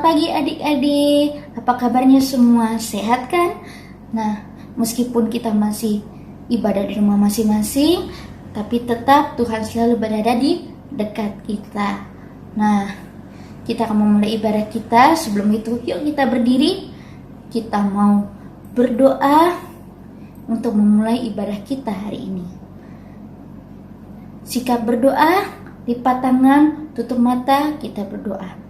Selamat pagi adik-adik, apa kabarnya semua? Sehat kan? Nah, meskipun kita masih ibadah di rumah masing-masing, tapi tetap Tuhan selalu berada di dekat kita. Nah, kita akan memulai ibadah kita. Sebelum itu, yuk kita berdiri. Kita mau berdoa untuk memulai ibadah kita hari ini. Sikap berdoa, lipat tangan, tutup mata, kita berdoa.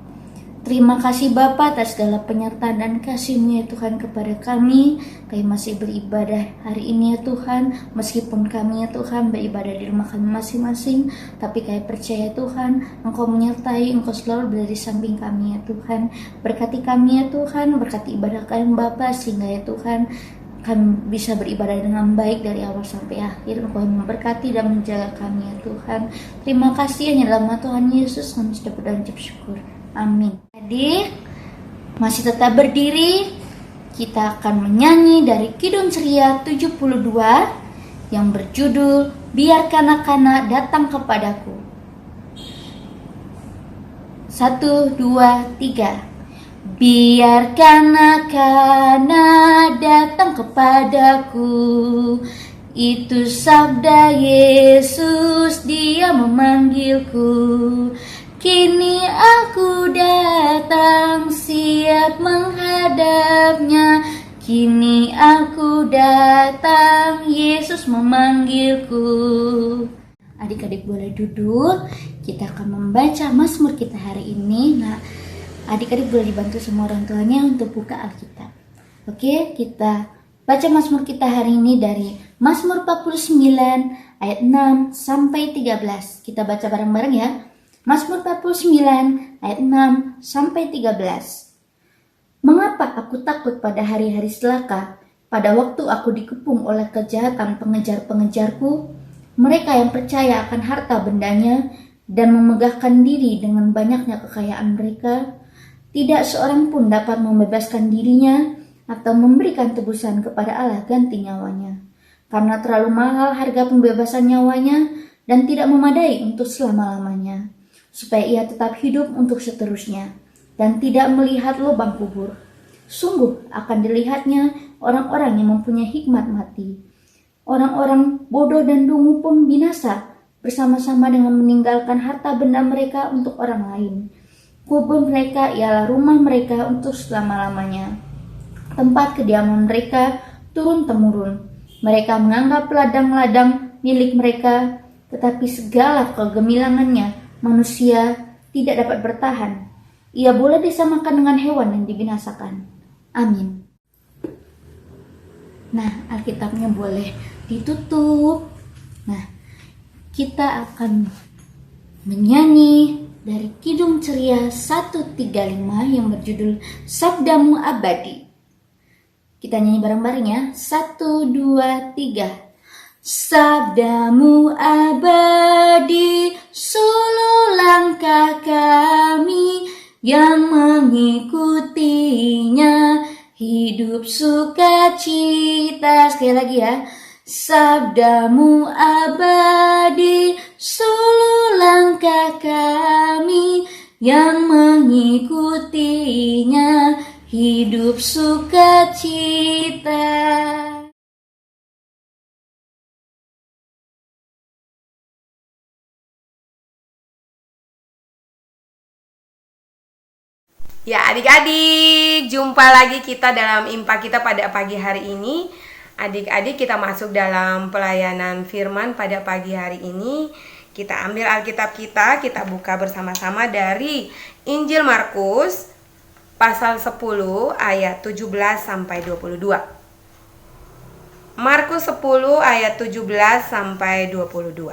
Terima kasih Bapa atas segala penyertaan dan kasih-Mu ya Tuhan kepada kami. Kami masih beribadah hari ini ya Tuhan. Meskipun kami ya Tuhan beribadah di rumah kami masing-masing, tapi kami percaya Tuhan Engkau menyertai, Engkau selalu berada di samping kami ya Tuhan. Berkati kami ya Tuhan, berkati ibadah kami Bapa, sehingga ya Tuhan kami bisa beribadah dengan baik dari awal sampai akhir. Engkau yang memberkati dan menjaga kami ya Tuhan. Terima kasih hanya dalam nama Tuhan Yesus kami sudah berdoa dan bersyukur. Amin. Jadi masih tetap berdiri, kita akan menyanyi dari Kidung Ceria 72 yang berjudul Biar Kanak-kanak Datang Kepadaku. 1, 2, 3. Biar kanak-kanak datang kepadaku, itu sabda Yesus, Dia memanggilku. Kini aku datang siap menghadapnya. Kini aku datang, Yesus memanggilku. Adik-adik boleh duduk. Kita akan membaca Mazmur kita hari ini. Nah, adik-adik boleh dibantu sama orang tuanya untuk buka Alkitab. Oke, kita baca Mazmur kita hari ini dari Mazmur 49 ayat 6 sampai 13. Kita baca bareng-bareng ya. Mazmur 49 ayat 6 sampai 13. Mengapa aku takut pada hari-hari celaka, pada waktu aku dikepung oleh kejahatan pengejar-pengejarku, mereka yang percaya akan harta bendanya dan memegahkan diri dengan banyaknya kekayaan mereka, tidak seorang pun dapat membebaskan dirinya atau memberikan tebusan kepada Allah ganti nyawanya, karena terlalu mahal harga pembebasan nyawanya dan tidak memadai untuk selama-lamanya, supaya ia tetap hidup untuk seterusnya dan tidak melihat lubang kubur. Sungguh akan dilihatnya orang-orang yang mempunyai hikmat mati. Orang-orang bodoh dan dungu pun binasa bersama-sama dengan meninggalkan harta benda mereka untuk orang lain. Kubur mereka ialah rumah mereka untuk selama-lamanya, tempat kediaman mereka turun-temurun. Mereka menganggap ladang-ladang milik mereka, tetapi segala kegemilangannya manusia tidak dapat bertahan. Ia boleh disamakan dengan hewan yang dibinasakan. Amin. Nah, Alkitabnya boleh ditutup. Nah, kita akan menyanyi dari Kidung Ceria 135 yang berjudul Sabdamu Abadi. Kita nyanyi bareng-bareng ya. 1, 2, 3. Sabdamu abadi, suluh langkah kami yang mengikutinya, hidup sukacita. Sekali lagi ya. Sabdamu abadi, suluh langkah kami yang mengikutinya, hidup sukacita. Ya adik-adik, jumpa lagi kita dalam impak kita pada pagi hari ini. Adik-adik, kita masuk dalam pelayanan firman pada pagi hari ini. Kita ambil Alkitab kita buka bersama-sama dari Injil Markus pasal 10 ayat 17 sampai 22. Markus 10 ayat 17 sampai 22.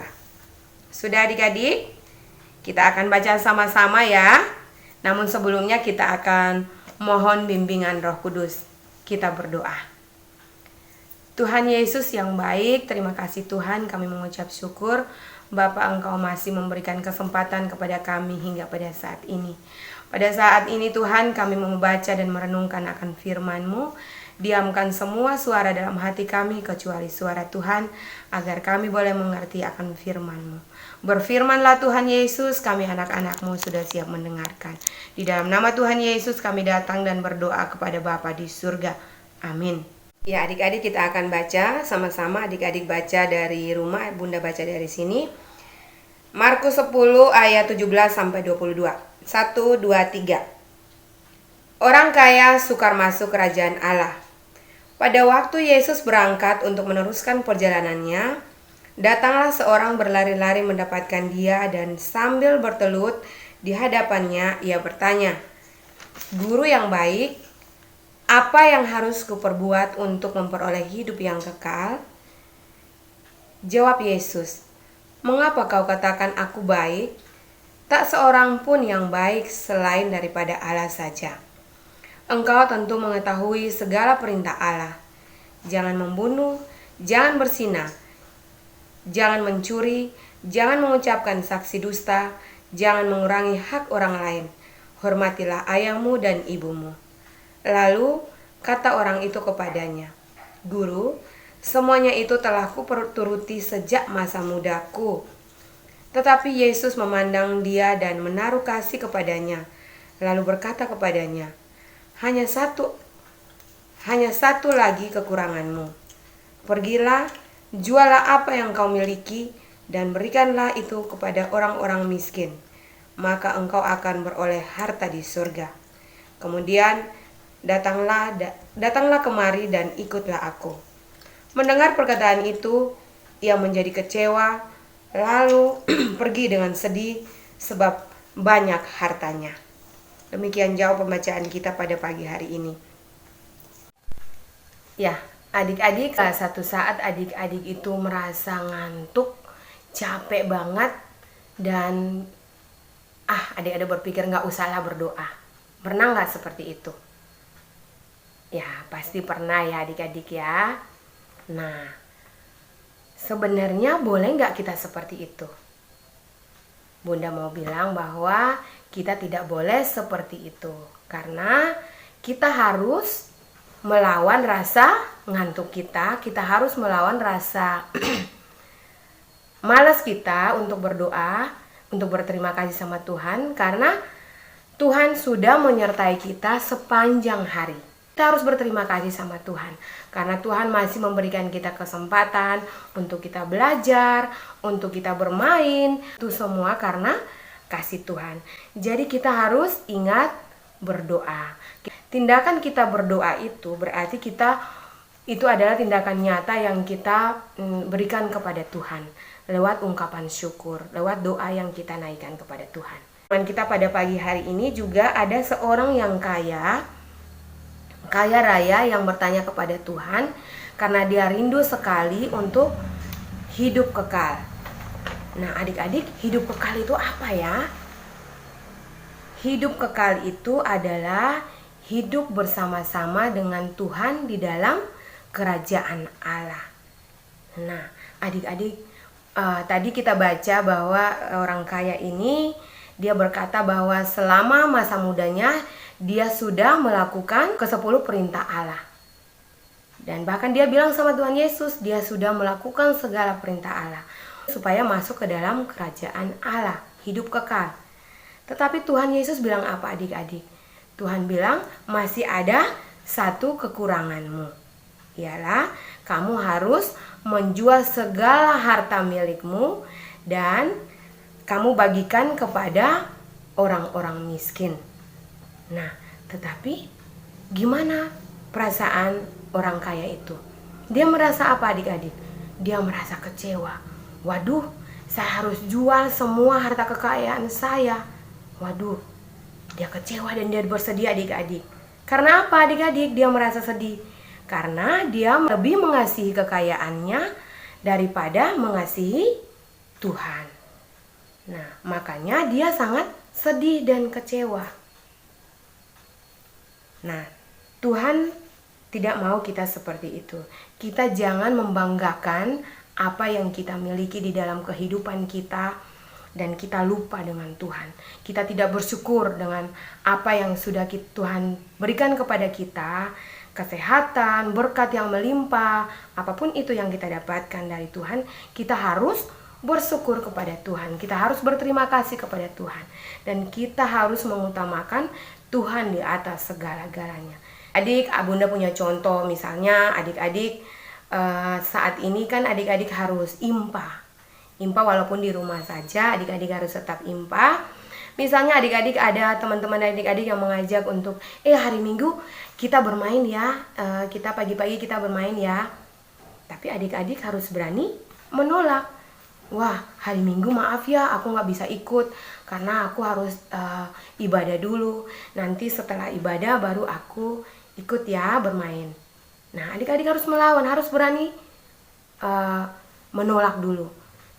Sudah adik-adik? Kita akan baca sama-sama ya. Namun sebelumnya kita akan mohon bimbingan Roh Kudus. Kita berdoa. Tuhan Yesus yang baik, terima kasih Tuhan, kami mengucap syukur Bapa, Engkau masih memberikan kesempatan kepada kami hingga pada saat ini. Pada saat ini Tuhan, kami membaca dan merenungkan akan firman-Mu. Diamkan semua suara dalam hati kami kecuali suara Tuhan, agar kami boleh mengerti akan firman-Mu. Berfirmanlah Tuhan Yesus, kami anak-anak-Mu sudah siap mendengarkan. Di dalam nama Tuhan Yesus kami datang dan berdoa kepada Bapa di surga. Amin. Ya adik-adik, kita akan baca sama-sama. Adik-adik baca dari rumah, Bunda baca dari sini. Markus 10 ayat 17 sampai 22. 1, 2, 3. Orang kaya sukar masuk kerajaan Allah. Pada waktu Yesus berangkat untuk meneruskan perjalanannya, datanglah seorang berlari-lari mendapatkan dia dan sambil bertelut di hadapannya ia bertanya, "Guru yang baik, apa yang harus kuperbuat untuk memperoleh hidup yang kekal?" Jawab Yesus, "Mengapa kau katakan aku baik? Tak seorang pun yang baik selain daripada Allah saja. Engkau tentu mengetahui segala perintah Allah. Jangan membunuh, jangan berzina, jangan mencuri, jangan mengucapkan saksi dusta, jangan mengurangi hak orang lain. Hormatilah ayahmu dan ibumu." Lalu kata orang itu kepadanya, "Guru, semuanya itu telah kuturuti sejak masa mudaku." Tetapi Yesus memandang dia dan menaruh kasih kepadanya, lalu berkata kepadanya, Hanya satu lagi kekuranganmu. Pergilah, jualah apa yang kau miliki, dan berikanlah itu kepada orang-orang miskin. Maka engkau akan beroleh harta di surga. Kemudian datanglah kemari dan ikutlah aku. Mendengar perkataan itu, ia menjadi kecewa, lalu pergi dengan sedih sebab banyak hartanya. Demikian jauh pembacaan kita pada pagi hari ini. Ya, adik-adik, satu saat adik-adik itu merasa ngantuk, capek banget, dan adik-adik berpikir gak usahlah berdoa. Pernah gak seperti itu? Ya, pasti pernah ya adik-adik ya. Nah, sebenarnya boleh gak kita seperti itu? Bunda mau bilang bahwa kita tidak boleh seperti itu, karena kita harus melawan rasa ngantuk kita harus melawan rasa malas kita untuk berdoa, untuk berterima kasih sama Tuhan, karena Tuhan sudah menyertai kita sepanjang hari. Kita harus berterima kasih sama Tuhan, karena Tuhan masih memberikan kita kesempatan untuk kita belajar, untuk kita bermain, itu semua karena kasih Tuhan. Jadi kita harus ingat berdoa. Tindakan kita berdoa itu berarti itu adalah tindakan nyata yang kita berikan kepada Tuhan lewat ungkapan syukur, lewat doa yang kita naikkan kepada Tuhan. Dan kita pada pagi hari ini juga ada seorang yang kaya raya yang bertanya kepada Tuhan karena dia rindu sekali untuk hidup kekal. Nah adik-adik, hidup kekal itu apa ya? Hidup kekal itu adalah hidup bersama-sama dengan Tuhan di dalam kerajaan Allah. Nah adik-adik, tadi kita baca bahwa orang kaya ini dia berkata bahwa selama masa mudanya dia sudah melakukan ke-10 perintah Allah. Dan bahkan dia bilang sama Tuhan Yesus, dia sudah melakukan segala perintah Allah supaya masuk ke dalam kerajaan Allah, hidup kekal. Tetapi Tuhan Yesus bilang apa adik-adik? Tuhan bilang masih ada satu kekuranganmu. Ialah kamu harus menjual segala harta milikmu dan kamu bagikan kepada orang-orang miskin. Nah, tetapi gimana perasaan orang kaya itu? Dia merasa apa adik-adik? Dia merasa kecewa. Waduh, saya harus jual semua harta kekayaan saya. Waduh, dia kecewa dan dia bersedih adik-adik. Karena apa adik-adik dia merasa sedih? Karena dia lebih mengasihi kekayaannya daripada mengasihi Tuhan. Nah, makanya dia sangat sedih dan kecewa. Nah, Tuhan tidak mau kita seperti itu. Kita jangan membanggakan apa yang kita miliki di dalam kehidupan kita dan kita lupa dengan Tuhan. Kita tidak bersyukur dengan apa yang sudah Tuhan berikan kepada kita, kesehatan, berkat yang melimpah, apapun itu yang kita dapatkan dari Tuhan, kita harus bersyukur kepada Tuhan. Kita harus berterima kasih kepada Tuhan. Dan kita harus mengutamakan Tuhan di atas segala-galanya. Adik, Bunda punya contoh, misalnya adik-adik saat ini kan adik-adik harus IMPA. IMPA walaupun di rumah saja, adik-adik harus tetap IMPA. Misalnya adik-adik ada teman-teman adik-adik yang mengajak untuk hari Minggu kita bermain ya, kita pagi-pagi kita bermain ya. Tapi adik-adik harus berani menolak. Wah, hari Minggu maaf ya, aku nggak bisa ikut karena aku harus ibadah dulu. Nanti setelah ibadah baru aku ikut ya bermain. Nah, adik-adik harus melawan, harus berani menolak dulu.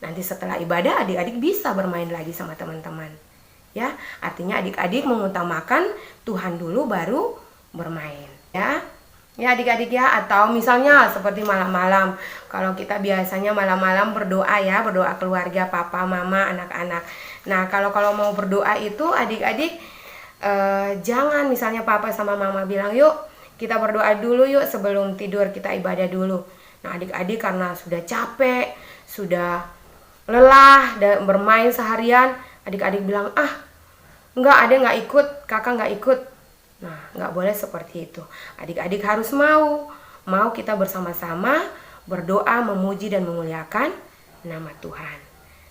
Nanti setelah ibadah adik-adik bisa bermain lagi sama teman-teman. Ya, artinya adik-adik mengutamakan Tuhan dulu baru bermain. Ya adik-adik ya, atau misalnya seperti malam-malam, kalau kita biasanya malam-malam berdoa ya, berdoa keluarga, papa, mama, anak-anak. Nah kalau mau berdoa itu adik-adik jangan misalnya papa sama mama bilang yuk kita berdoa dulu yuk sebelum tidur, kita ibadah dulu. Nah adik-adik karena sudah capek, sudah lelah dan bermain seharian, adik-adik bilang enggak, adek nggak ikut, kakak nggak ikut. Nah, nggak boleh seperti itu. Adik-adik harus mau kita bersama-sama berdoa, memuji dan memuliakan nama Tuhan.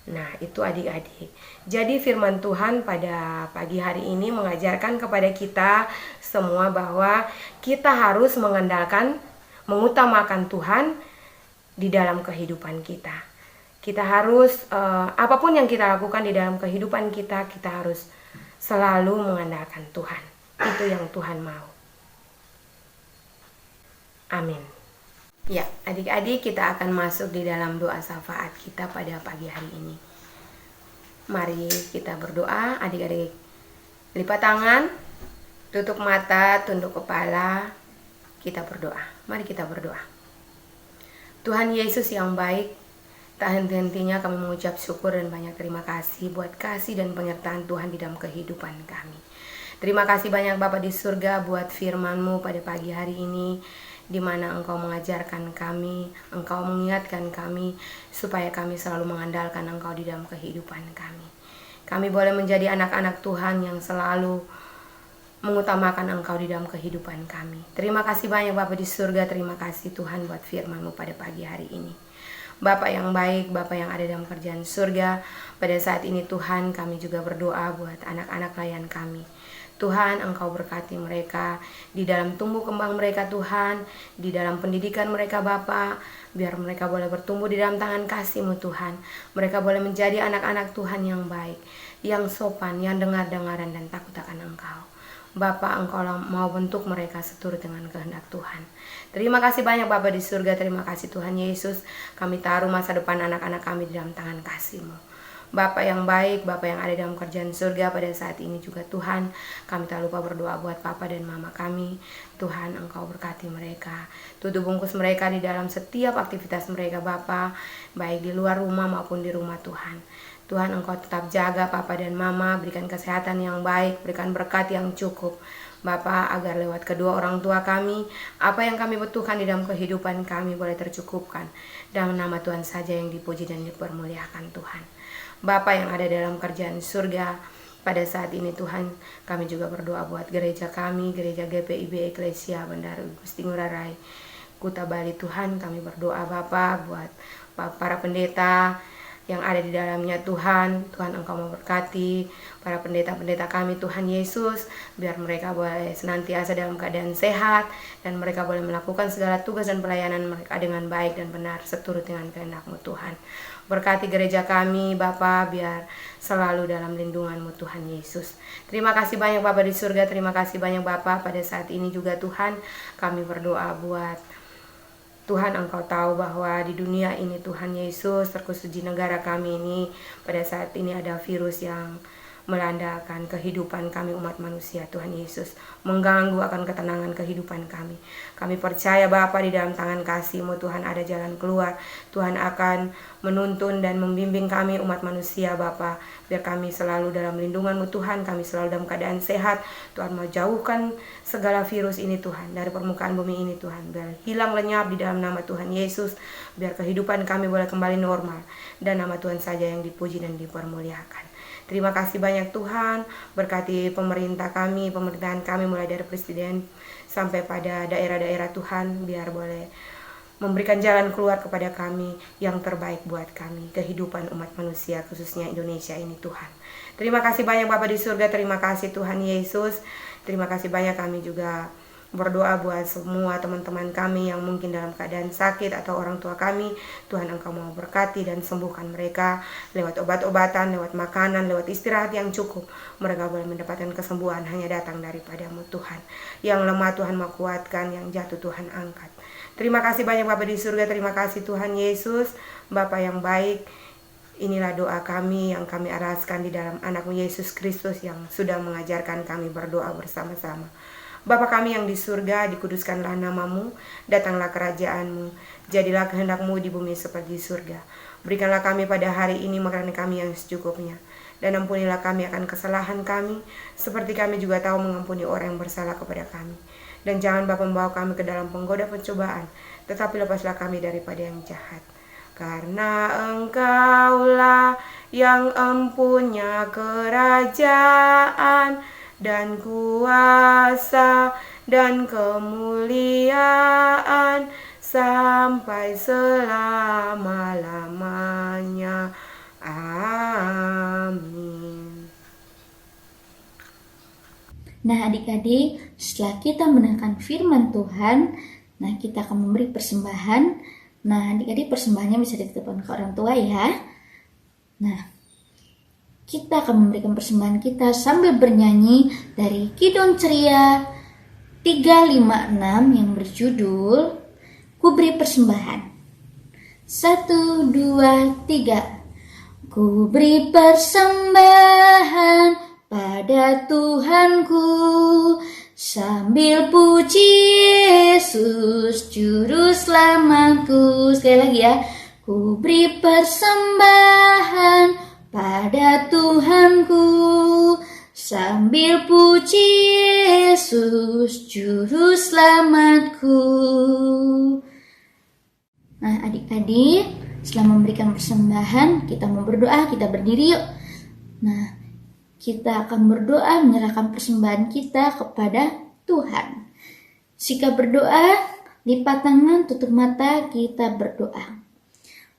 Nah, itu adik-adik. Jadi firman Tuhan pada pagi hari ini mengajarkan kepada kita semua bahwa kita harus mengutamakan Tuhan di dalam kehidupan kita. Kita harus, apapun yang kita lakukan di dalam kehidupan kita, kita harus selalu mengandalkan Tuhan. Itu yang Tuhan mau. Amin. Ya, adik-adik kita akan masuk di dalam doa syafaat kita pada pagi hari ini. Mari kita berdoa, adik-adik. Lipat tangan, tutup mata, tunduk kepala. Kita berdoa. Mari kita berdoa. Tuhan Yesus yang baik, tak henti-hentinya kami mengucap syukur dan banyak terima kasih buat kasih dan penyertaan Tuhan di dalam kehidupan kami. Terima kasih banyak Bapa di surga buat firman-Mu pada pagi hari ini, di mana Engkau mengajarkan kami, Engkau mengingatkan kami, supaya kami selalu mengandalkan Engkau di dalam kehidupan kami. Kami boleh menjadi anak-anak Tuhan yang selalu mengutamakan Engkau di dalam kehidupan kami. Terima kasih banyak Bapa di surga, terima kasih Tuhan buat firman-Mu pada pagi hari ini. Bapak yang baik, Bapak yang ada dalam kerjaan surga, pada saat ini Tuhan kami juga berdoa buat anak-anak layan kami. Tuhan, Engkau berkati mereka di dalam tumbuh kembang mereka Tuhan, di dalam pendidikan mereka Bapa, biar mereka boleh bertumbuh di dalam tangan kasih-Mu Tuhan. Mereka boleh menjadi anak-anak Tuhan yang baik, yang sopan, yang dengar-dengaran dan takut akan Engkau. Bapa, Engkau mau bentuk mereka seturut dengan kehendak Tuhan. Terima kasih banyak Bapa di surga, terima kasih Tuhan Yesus. Kami taruh masa depan anak-anak kami di dalam tangan kasih-Mu. Bapak yang baik, Bapak yang ada dalam kerjaan surga pada saat ini juga Tuhan, kami tak lupa berdoa buat Papa dan Mama kami. Tuhan, Engkau berkati mereka, tutup bungkus mereka di dalam setiap aktivitas mereka Bapa, baik di luar rumah maupun di rumah Tuhan. Tuhan, Engkau tetap jaga Papa dan Mama, berikan kesehatan yang baik, berikan berkat yang cukup Bapa, agar lewat kedua orang tua kami, apa yang kami butuhkan di dalam kehidupan kami boleh tercukupkan. Dalam nama Tuhan saja yang dipuji dan dipermuliakan Tuhan. Bapa yang ada dalam kerjaan surga, pada saat ini Tuhan, kami juga berdoa buat gereja kami, gereja GPIB Eklesia Bandar Gusti Ngurah Rai, Kuta Bali Tuhan. Kami berdoa Bapa buat para pendeta yang ada di dalamnya Tuhan. Tuhan, Engkau memberkati para pendeta-pendeta kami Tuhan Yesus, biar mereka boleh senantiasa dalam keadaan sehat dan mereka boleh melakukan segala tugas dan pelayanan mereka dengan baik dan benar seturut dengan kehendak-Mu Tuhan. Berkati gereja kami Bapa, biar selalu dalam lindungan-Mu Tuhan Yesus. Terima kasih banyak Bapa di surga, terima kasih banyak Bapa. Pada saat ini juga Tuhan, kami berdoa buat Tuhan, Engkau tahu bahwa di dunia ini Tuhan Yesus, terkhusus di negara kami ini, pada saat ini ada virus yang melanda akan kehidupan kami umat manusia Tuhan Yesus, mengganggu akan ketenangan kehidupan kami. Kami percaya Bapa di dalam tangan kasih-Mu Tuhan ada jalan keluar. Tuhan akan menuntun dan membimbing kami umat manusia Bapa, biar kami selalu dalam lindungan-Mu Tuhan, kami selalu dalam keadaan sehat. Tuhan mau jauhkan segala virus ini Tuhan dari permukaan bumi ini Tuhan, biar hilang lenyap di dalam nama Tuhan Yesus, biar kehidupan kami boleh kembali normal dan nama Tuhan saja yang dipuji dan dipermuliakan. Terima kasih banyak Tuhan, berkati pemerintah kami, pemerintahan kami mulai dari presiden sampai pada daerah-daerah Tuhan, biar boleh memberikan jalan keluar kepada kami yang terbaik buat kami, kehidupan umat manusia khususnya Indonesia ini Tuhan. Terima kasih banyak Bapa di surga, terima kasih Tuhan Yesus. Terima kasih banyak, kami juga berdoa buat semua teman-teman kami yang mungkin dalam keadaan sakit atau orang tua kami. Tuhan Engkau mau berkati dan sembuhkan mereka lewat obat-obatan, lewat makanan, lewat istirahat yang cukup. Mereka boleh mendapatkan kesembuhan hanya datang daripada-Mu Tuhan. Yang lemah Tuhan mau kuatkan, yang jatuh Tuhan angkat. Terima kasih banyak Bapa di surga, terima kasih Tuhan Yesus, Bapa yang baik. Inilah doa kami yang kami araskan di dalam anak-Mu Yesus Kristus yang sudah mengajarkan kami berdoa bersama-sama. Bapa kami yang di surga, dikuduskanlah nama-Mu, datanglah kerajaan-Mu, jadilah kehendak-Mu di bumi seperti di surga. Berikanlah kami pada hari ini makanan kami yang secukupnya, dan ampunilah kami akan kesalahan kami, seperti kami juga tahu mengampuni orang yang bersalah kepada kami. Dan jangan Bapa membawa kami ke dalam penggoda pencobaan, tetapi lepaslah kami daripada yang jahat. Karena Engkaulah yang empunya kerajaan dan kuasa dan kemuliaan sampai selama-lamanya. Amin. Nah adik-adik, setelah kita mendengarkan firman Tuhan, nah kita akan memberi persembahan. Nah adik-adik, persembahannya bisa dititipkan ke orang tua ya. Nah kita akan memberikan persembahan kita sambil bernyanyi dari Kidung Ceria 356 yang berjudul Ku Beri Persembahan. 1, 2, 3. Ku beri persembahan pada Tuhanku, sambil puji Yesus Juru Selamatku. Sekali lagi ya. Ku beri persembahan pada Tuhanku, sambil puji Yesus Juru Selamatku. Nah adik-adik, setelah memberikan persembahan, kita mau berdoa, kita berdiri yuk. Nah kita akan berdoa menyerahkan persembahan kita kepada Tuhan. Sikap berdoa, lipat tangan, tutup mata, kita berdoa.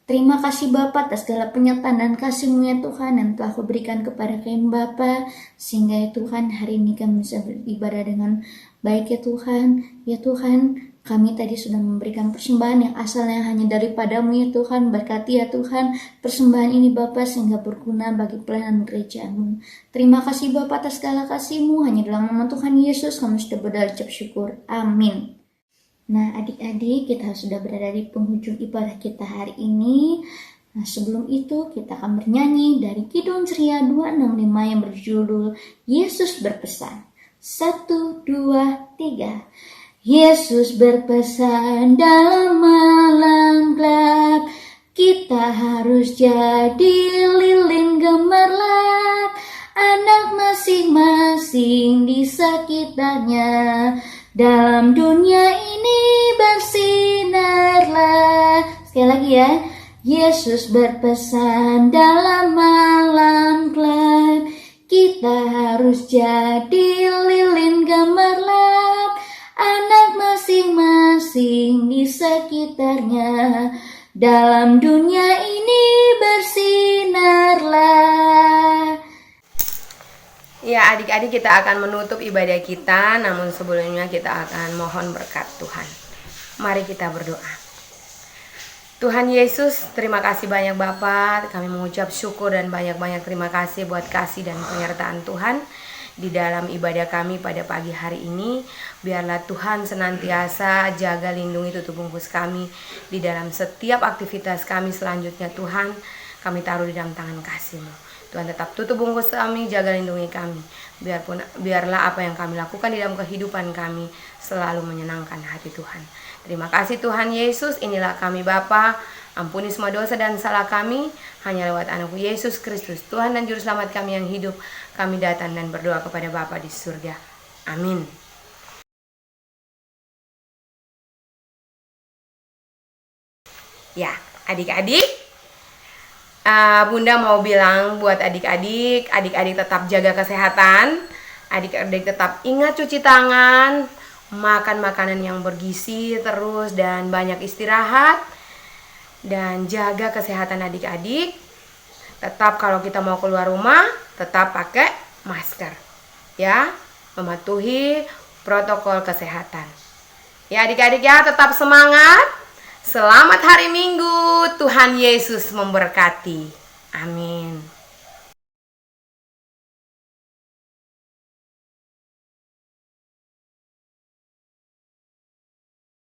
Terima kasih Bapa atas segala penyertaan dan kasih-Mu ya Tuhan yang telah Kau berikan kepada kami Bapa, sehingga ya Tuhan hari ini kami bisa beribadah dengan baik ya Tuhan. Ya Tuhan, kami tadi sudah memberikan persembahan yang asalnya hanya daripada-Mu ya Tuhan. Berkati ya Tuhan persembahan ini Bapa sehingga berguna bagi pelayanan kerajaan-Mu. Terima kasih Bapa atas segala kasih-Mu, hanya dalam nama Tuhan Yesus kami sudah berdoa ucap syukur. Amin. Nah adik-adik, kita sudah berada di penghujung ibadah kita hari ini. Nah sebelum itu kita akan bernyanyi dari Kidung Ceria 265 yang berjudul Yesus Berpesan. 1, 2, 3. Yesus berpesan dalam malam gelap, kita harus jadi lilin gemerlap, anak masing-masing di sekitarnya. Dalam dunia ini bersinarlah. Sekali lagi ya. Yesus berpesan dalam malam gelap, kita harus jadi lilin gemerlap, anak masing-masing di sekitarnya. Dalam dunia ini bersinarlah. Ya adik-adik, kita akan menutup ibadah kita, namun sebelumnya kita akan mohon berkat Tuhan. Mari kita berdoa. Tuhan Yesus, terima kasih banyak Bapa. Kami mengucap syukur dan banyak-banyak terima kasih buat kasih dan penyertaan Tuhan di dalam ibadah kami pada pagi hari ini. Biarlah Tuhan senantiasa jaga lindungi tutup bungkus kami di dalam setiap aktivitas kami selanjutnya Tuhan. Kami taruh di dalam tangan kasih-Mu. Tuhan tetap tutup bungkus kami, jaga lindungi kami. Biarlah apa yang kami lakukan di dalam kehidupan kami selalu menyenangkan hati Tuhan. Terima kasih Tuhan Yesus. Inilah kami Bapa. Ampuni semua dosa dan salah kami hanya lewat Anakmu Yesus Kristus, Tuhan dan Juru Selamat kami yang hidup. Kami datang dan berdoa kepada Bapa di surga. Amin. Ya, adik-adik, Bunda mau bilang buat adik-adik tetap jaga kesehatan, adik-adik tetap ingat cuci tangan, makan makanan yang bergizi terus dan banyak istirahat, dan jaga kesehatan adik-adik. Tetap kalau kita mau keluar rumah, tetap pakai masker, ya, mematuhi protokol kesehatan. Ya adik-adik ya, tetap semangat. Selamat hari Minggu, Tuhan Yesus memberkati. Amin.